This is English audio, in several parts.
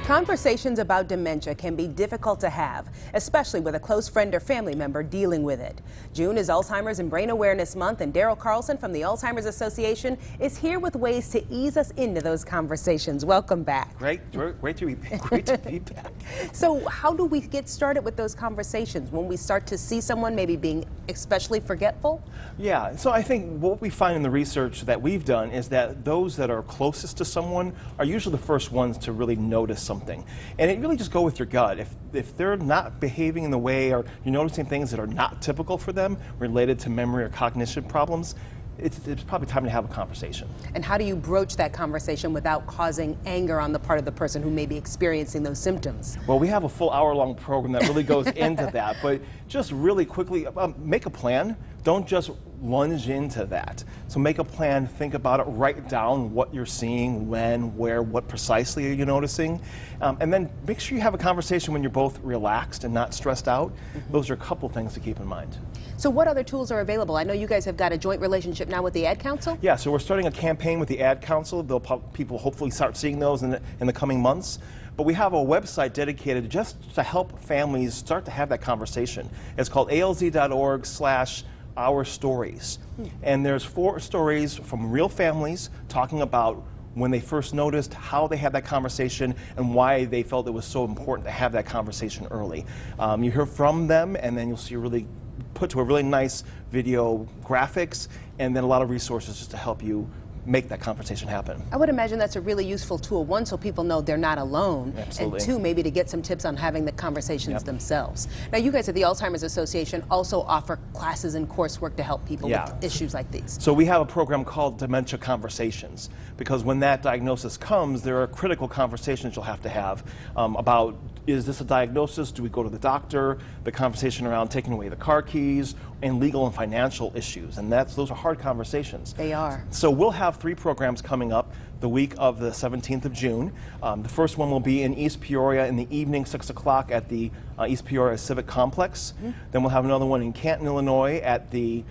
Conversations about dementia can be difficult to have, especially with a close friend or family member dealing with it. June is Alzheimer's and Brain Awareness Month, and Daryl Carlson from the Alzheimer's Association is here with ways to ease us into those conversations. Welcome back. Great to be back. So how do we get started with those conversations when we start to see someone maybe being especially forgetful? Yeah, so I think what we find in the research that we've done is that those that are closest to someone are usually the first ones to really notice something. And it really just go with your gut. If they're not behaving in the way, or you're noticing things that are not typical for them related to memory or cognition problems, it's probably time to have a conversation. And how do you broach that conversation without causing anger on the part of the person who may be experiencing those symptoms? Well, we have a full hour-long program that really goes into that, but just really quickly, make a plan. Don't just lunge into that. So make a plan, think about it, write down what you're seeing, when, where, what precisely are you noticing, and then make sure you have a conversation when you're both relaxed and not stressed out. Those are a couple things to keep in mind. So what other tools are available? I know you guys have got a joint relationship now with the Ad Council? Yeah, so we're starting a campaign with the Ad Council. People hopefully start seeing those in the coming months. But we have a website dedicated just to help families start to have that conversation. It's called alz.org/Our Stories. And there's 4 stories from real families talking about when they first noticed, how they had that conversation, and why they felt it was so important to have that conversation early. You hear from them, and then you'll see put to a really nice video graphics, and then a lot of resources just to help you make that conversation happen. I would imagine that's a really useful tool. One, so people know they're not alone. Absolutely. And 2, maybe to get some tips on having the conversations themselves. Now, you guys at the Alzheimer's Association also offer classes and coursework to help people with issues like these. So we have a program called Dementia Conversations, because when that diagnosis comes, there are critical conversations you'll have to have about, is this a diagnosis? Do we go to the doctor? The conversation around taking away the car keys, and legal and financial issues. And those are hard conversations. They are. So we'll have 3 programs coming up the week of the 17th of June. The first one will be in East Peoria in the evening, 6 o'clock at the East Peoria Civic Complex. Then we'll have another one in Canton, Illinois at the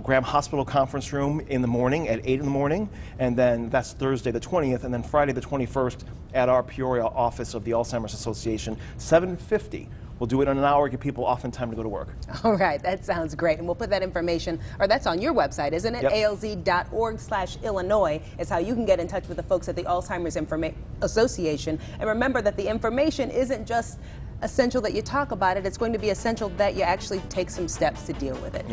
Graham Hospital Conference Room in the morning at 8 in the morning. And then that's Thursday the 20th, and then Friday the 21st at our Peoria office of the Alzheimer's Association, 7:50. We'll do it in an hour, give people off in time to go to work. All right, that sounds great. And we'll put that information, or that's on your website, isn't it? Yep. alz.org/Illinois is how you can get in touch with the folks at the Alzheimer's Association. And remember that the information isn't just essential that you talk about it, it's going to be essential that you actually take some steps to deal with it.